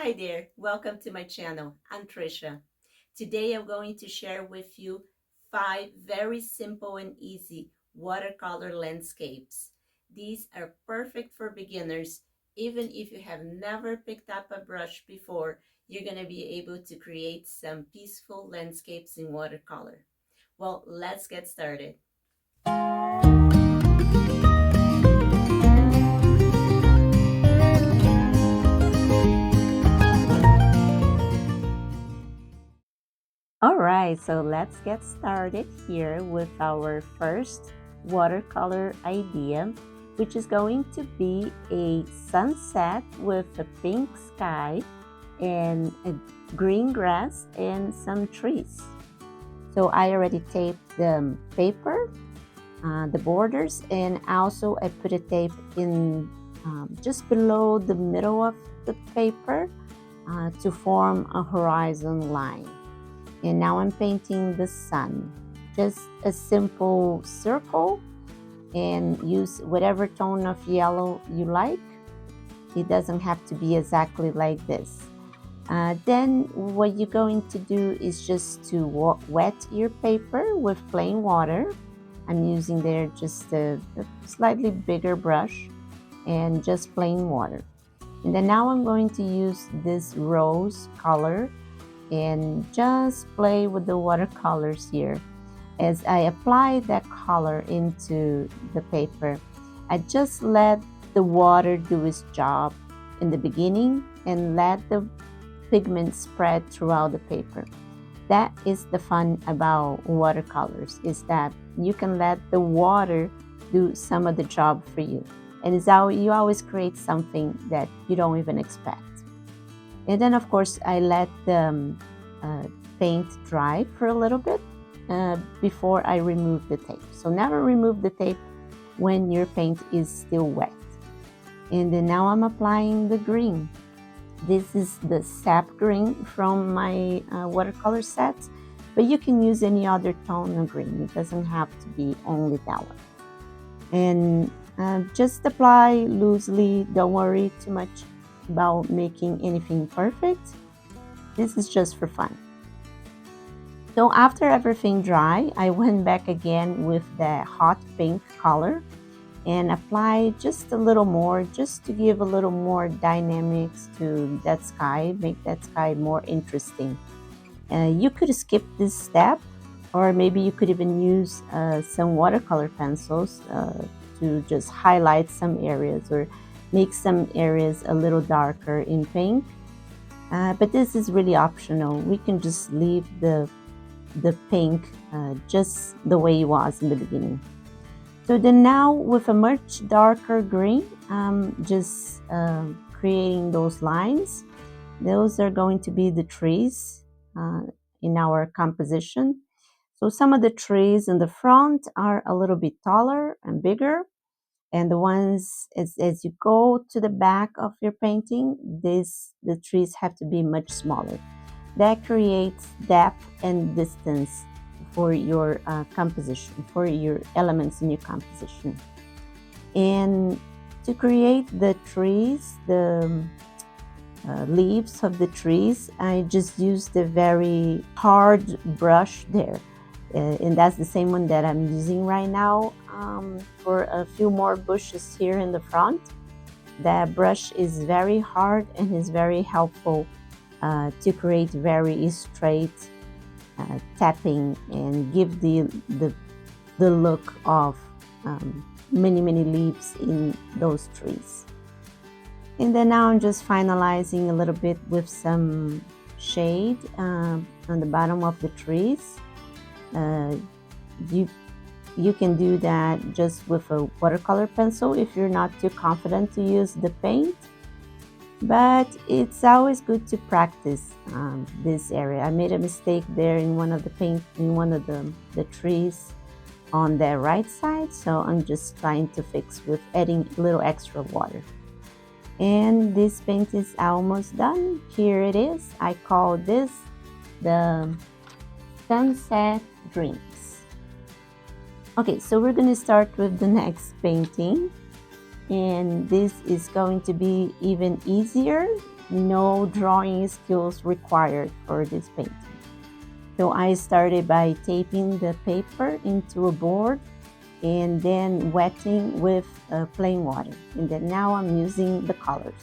Hi there, welcome to my channel. I'm Trisha. Today I'm going to share with you 5 very simple and easy watercolor landscapes. These are perfect for beginners. Even if you have never picked up a brush before, you're going to be able to create some peaceful landscapes in watercolor. Well, let's get started. All right, so let's get started here with our first watercolor idea, which is going to be a sunset with a pink sky and a green grass and some trees. So I already taped the paper, the borders, and also I put a tape in just below the middle of the paper to form a horizon line. And now I'm painting the sun. Just a simple circle and use whatever tone of yellow you like. It doesn't have to be exactly like this. Then what you're going to do is just to wet your paper with plain water. I'm using there just a slightly bigger brush and just plain water. And then now I'm going to use this rose color and just play with the watercolors here. As I apply that color into the paper, I just let the water do its job in the beginning and let the pigment spread throughout the paper. That is the fun about watercolors, is that you can let the water do some of the job for you. And it's how you always create something that you don't even expect. And then, of course, I let the paint dry for a little bit before I remove the tape. So never remove the tape when your paint is still wet. And then now I'm applying the green. This is the sap green from my watercolor set, but you can use any other tone of green. It doesn't have to be only that one. And just apply loosely. Don't worry too much about making anything perfect. This is just for fun. So after everything dry, I went back again with the hot pink color and apply just a little more, just to give a little more dynamics to that sky, make that sky more interesting. You could skip this step, or maybe you could even use some watercolor pencils to just highlight some areas or make some areas a little darker in pink. But this is really optional. We can just leave the pink just the way it was in the beginning. So then now with a much darker green, just creating those lines. Those are going to be the trees in our composition. So some of the trees in the front are a little bit taller and bigger. And the ones as you go to the back of your painting, the trees have to be much smaller. That creates depth and distance for your composition, for your elements in your composition. And to create the trees, the leaves of the trees, I just used a very hard brush there. And that's the same one that I'm using right now for a few more bushes here in the front. That brush is very hard and is very helpful to create very straight tapping and give the look of many leaves in those trees. And then now I'm just finalizing a little bit with some shade on the bottom of the trees. You can do that just with a watercolor pencil if you're not too confident to use the paint. But it's always good to practice this area. I made a mistake there in one of the trees on the right side, so I'm just trying to fix with adding a little extra water. And this paint is almost done. Here it is. I call this the Sunset Dreams. Okay, so we're going to start with the next painting. and this is going to be even easier. No drawing skills required for this painting. So I started by taping the paper into a board and then wetting with plain water. And then now I'm using the colors.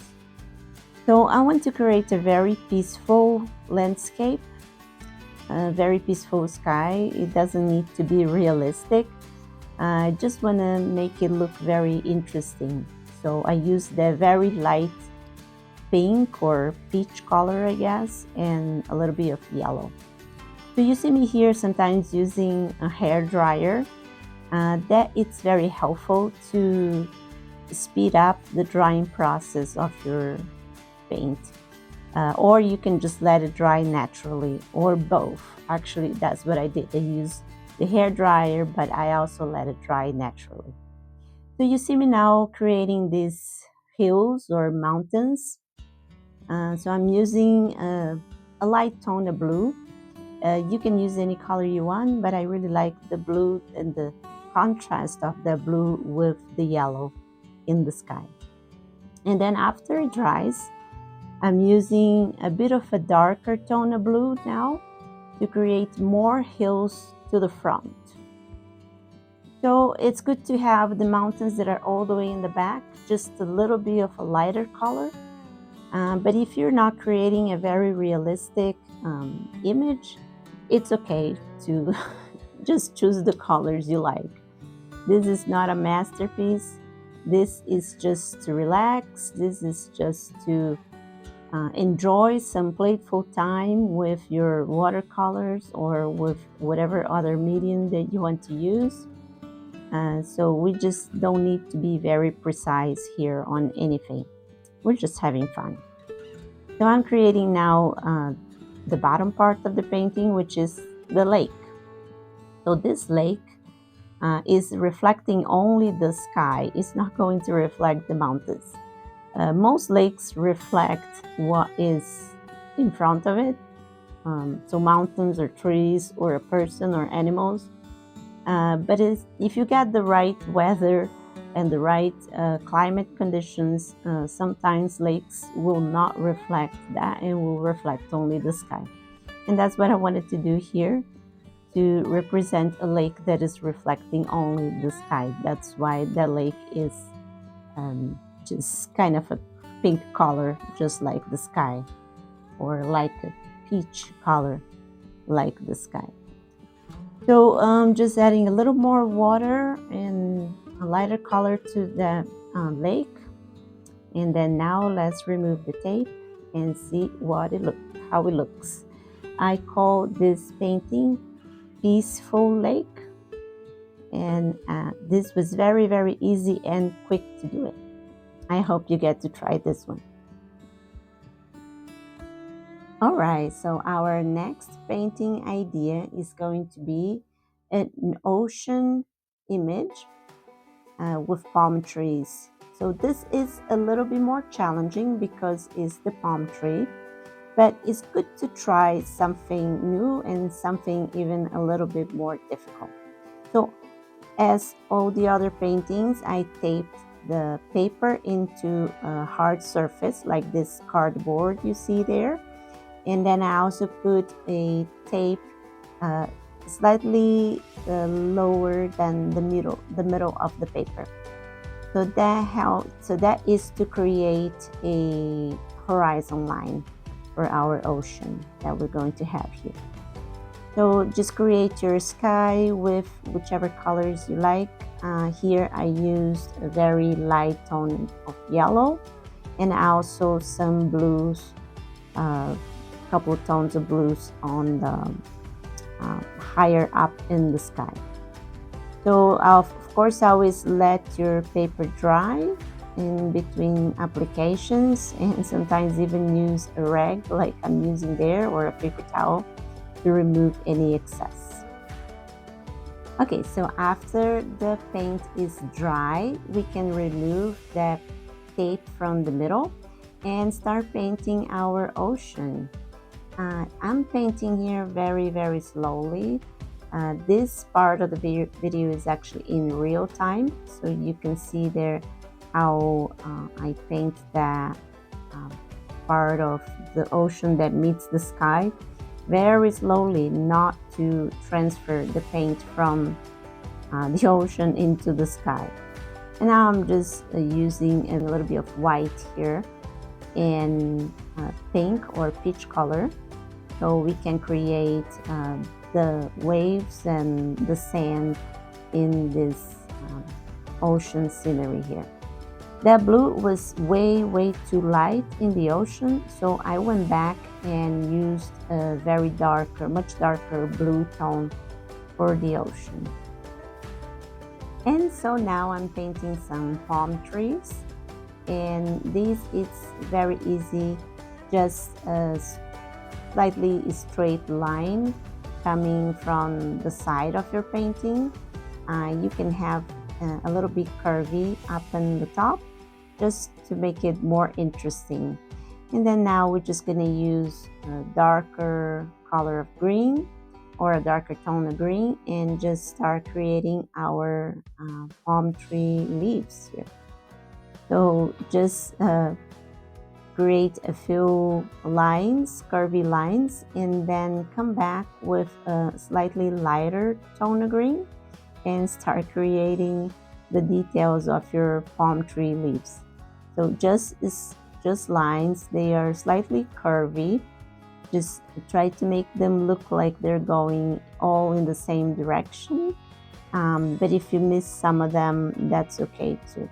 So I want to create a very peaceful landscape, a very peaceful sky. It doesn't need to be realistic. I just want to make it look very interesting. So I use the very light pink or peach color, I guess, and a little bit of yellow. So you see me here sometimes using a hair dryer. That it's very helpful to speed up the drying process of your paint. Or you can just let it dry naturally, or both. Actually, that's what I did. I used the hair dryer, but I also let it dry naturally. So you see me now creating these hills or mountains. So I'm using a light tone of blue. You can use any color you want, but I really like the blue and the contrast of the blue with the yellow in the sky. And then after it dries, I'm using a bit of a darker tone of blue now to create more hills to the front. So it's good to have the mountains that are all the way in the back, just a little bit of a lighter color. But if you're not creating a very realistic image, it's okay to just choose the colors you like. This is not a masterpiece. This is just to relax. This is just to enjoy some playful time with your watercolors or with whatever other medium that you want to use. So we just don't need to be very precise here on anything. We're just having fun. So I'm creating now the bottom part of the painting, which is the lake. So this lake is reflecting only the sky. It's not going to reflect the mountains. Most lakes reflect what is in front of it. So mountains or trees or a person or animals. But if you get the right weather and the right climate conditions, sometimes lakes will not reflect that and will reflect only the sky. And that's what I wanted to do here, to represent a lake that is reflecting only the sky. That's why the lake is just kind of a pink color, just like the sky, or like a peach color, like the sky. So just adding a little more water and a lighter color to the lake. And then now let's remove the tape and see how it looks. I call this painting Peaceful Lake. And this was very, very easy and quick to do it. I hope you get to try this one. All right, so our next painting idea is going to be an ocean image with palm trees. So this is a little bit more challenging because it's the palm tree, but it's good to try something new and something even a little bit more difficult. So as all the other paintings, I taped the paper into a hard surface like this cardboard you see there. And then I also put a tape slightly lower than the middle of the paper. So that is to create a horizon line for our ocean that we're going to have here. So just create your sky with whichever colors you like. Here I used a very light tone of yellow and also some blues, couple of tones of blues on the higher up in the sky. So of course always let your paper dry in between applications, and sometimes even use a rag like I'm using there or a paper towel to remove any excess. Okay, so after the paint is dry, we can remove the tape from the middle and start painting our ocean. I'm painting here very, very slowly. This part of the video is actually in real time, so you can see there how I paint that um, part of the ocean that meets the sky very slowly, not to transfer the paint from the ocean into the sky. And now I'm just using a little bit of white here and pink or peach color, so we can create the waves and the sand in this ocean scenery here. That blue was way too light in the ocean, so I went back and used a very darker, much darker blue tone for the ocean. And so now I'm painting some palm trees, and this is very easy, just a slightly straight line coming from the side of your painting. You can have a little bit curvy up in the top just to make it more interesting. And then now we're just going to use a darker color of green or a darker tone of green and just start creating our palm tree leaves here. So just create a few lines, curvy lines, and then come back with a slightly lighter tone of green and start creating the details of your palm tree leaves. So just lines, they are slightly curvy. Just try to make them look like they're going all in the same direction. But if you miss some of them, that's okay too.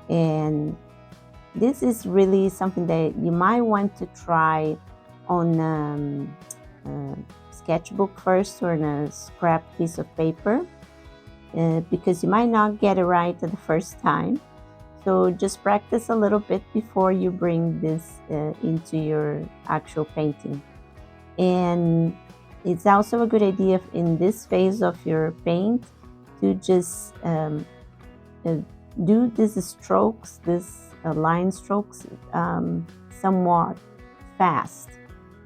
And this is really something that you might want to try on a sketchbook first or on a scrap piece of paper, because you might not get it right at the first time. So just practice a little bit before you bring this into your actual painting. And it's also a good idea in this phase of your paint to just do these strokes, this line strokes, somewhat fast.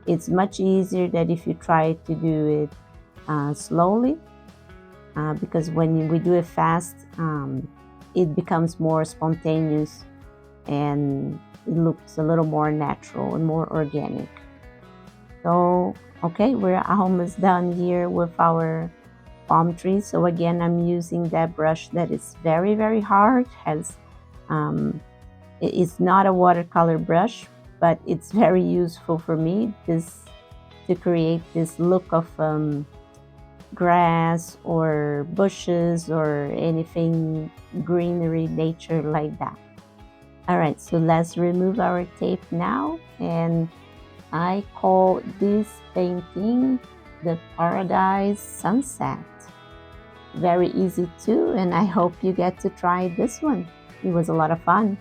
It's much easier than if you try to do it slowly, because when we do it fast, it becomes more spontaneous and it looks a little more natural and more organic. So, okay, we're almost done here with our palm trees. So again, I'm using that brush that is very hard. It's not a watercolor brush, but it's very useful for me to create this look of grass or bushes or anything greenery, nature like that. All right, so let's remove our tape now, and I call this painting the Paradise Sunset. Very easy too, and I hope you get to try this one. It was a lot of fun.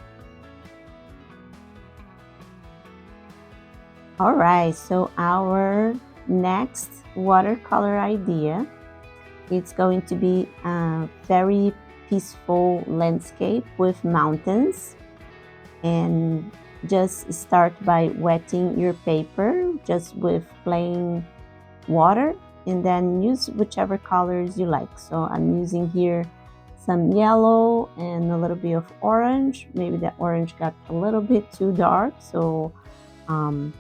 All right, so our next watercolor idea, it's going to be a very peaceful landscape with mountains. And just start by wetting your paper just with plain water, and then use whichever colors you like. So I'm using here some yellow and a little bit of orange. Maybe the orange got a little bit too dark, so I'm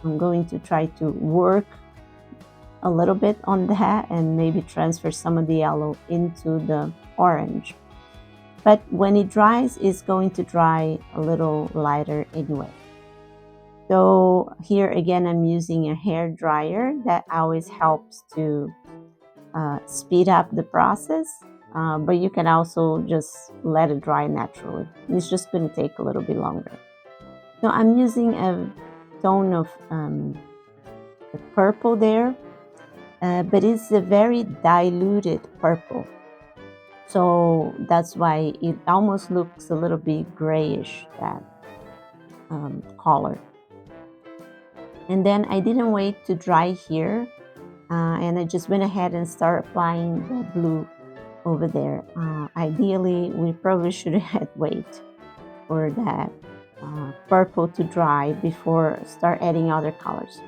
going to try to work a little bit on that and maybe transfer some of the yellow into the orange. But when it dries, it's going to dry a little lighter anyway. So here again, I'm using a hair dryer that always helps to speed up the process, but you can also just let it dry naturally. It's just going to take a little bit longer. So I'm using a tone of the purple there, but it's a very diluted purple. So that's why it almost looks a little bit grayish, that color. And then I didn't wait to dry here, and I just went ahead and started applying the blue over there. Ideally, we probably should have waited for that purple to dry before start adding other colors.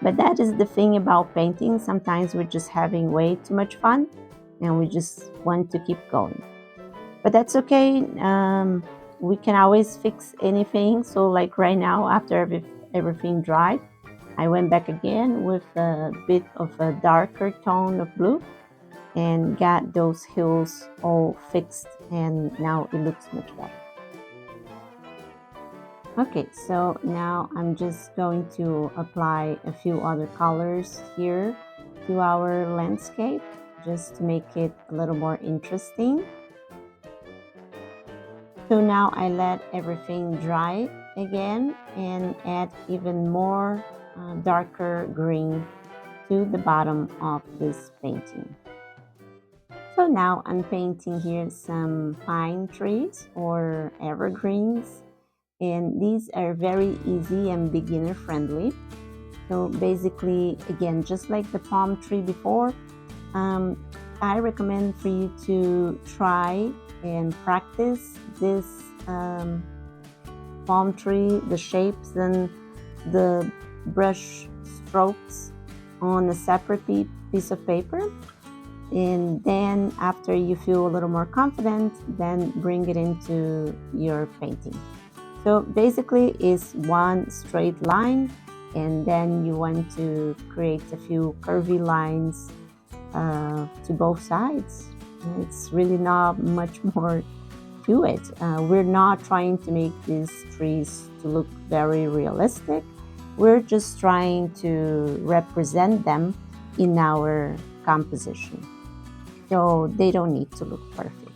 But that is the thing about painting. Sometimes we're just having way too much fun and we just want to keep going. But that's okay. we can always fix anything. So like right now, after everything dried, I went back again with a bit of a darker tone of blue and got those hills all fixed, and now it looks much better. Okay, so now I'm just going to apply a few other colors here to our landscape just to make it a little more interesting. So now I let everything dry again and add even more darker green to the bottom of this painting. So now I'm painting here some pine trees or evergreens, and these are very easy and beginner friendly. So basically, again, just like the palm tree before, I recommend for you to try and practice this palm tree, the shapes and the brush strokes on a separate piece of paper. And then after you feel a little more confident, then bring it into your painting. So basically it's one straight line, and then you want to create a few curvy lines to both sides. It's really not much more to it. We're not trying to make these trees to look very realistic. We're just trying to represent them in our composition. So they don't need to look perfect.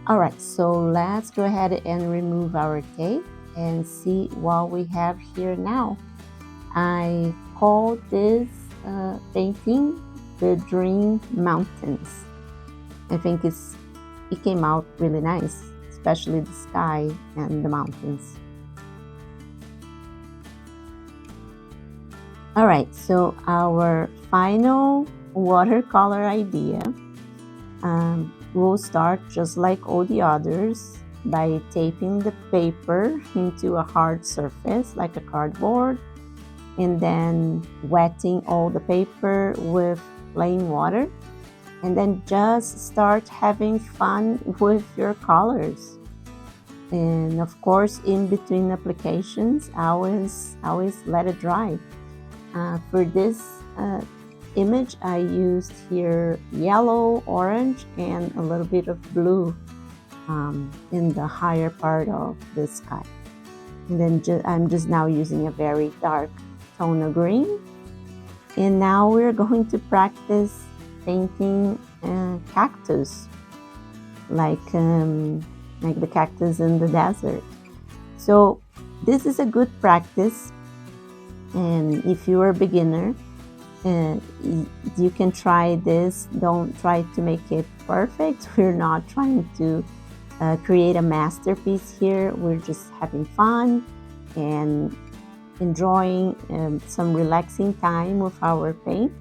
All right, so let's go ahead and remove our tape and see what we have here now. I call this painting the Dream Mountains. I think it came out really nice, especially the sky and the mountains. All right, so our final watercolor idea. We'll start just like all the others by taping the paper into a hard surface like a cardboard, and then wetting all the paper with plain water, and then just start having fun with your colors. And of course, in between applications, always let it dry. For this image, I used here yellow, orange, and a little bit of blue in the higher part of the sky. And then I'm just now using a very dark tone of green. And now we're going to practice painting cactus, like the cactus in the desert. So this is a good practice, and if you're a beginner, you can try this. Don't try to make it perfect. We're not trying to create a masterpiece here. We're just having fun and enjoying some relaxing time with our paint,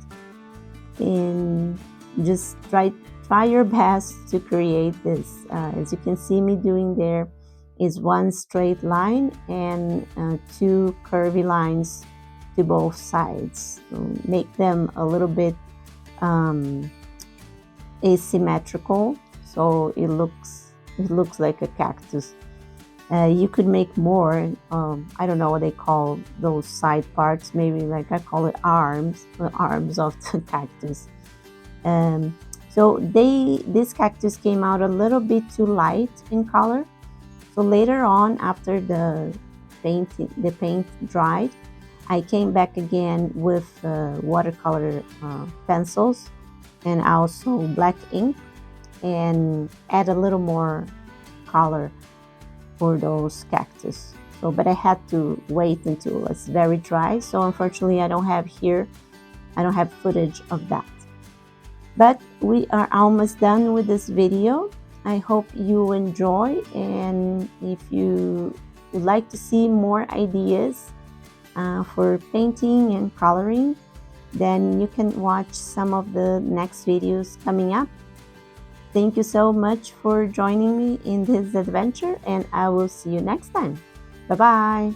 and just try your best to create this. As you can see me doing, there is one straight line and two curvy lines to both sides. So make them a little bit asymmetrical, so it looks like a cactus. You could make more. I don't know what they call those side parts. Maybe like I call it arms, the arms of the cactus. So this cactus came out a little bit too light in color. So later on, after the paint dried, I came back again with watercolor pencils and also black ink, and add a little more color for those cactus. So, but I had to wait until it's very dry. So unfortunately, I don't have footage of that. But we are almost done with this video. I hope you enjoy, and if you would like to see more ideas for painting and coloring, then you can watch some of the next videos coming up. Thank you so much for joining me in this adventure, and I will see you next time. Bye-bye.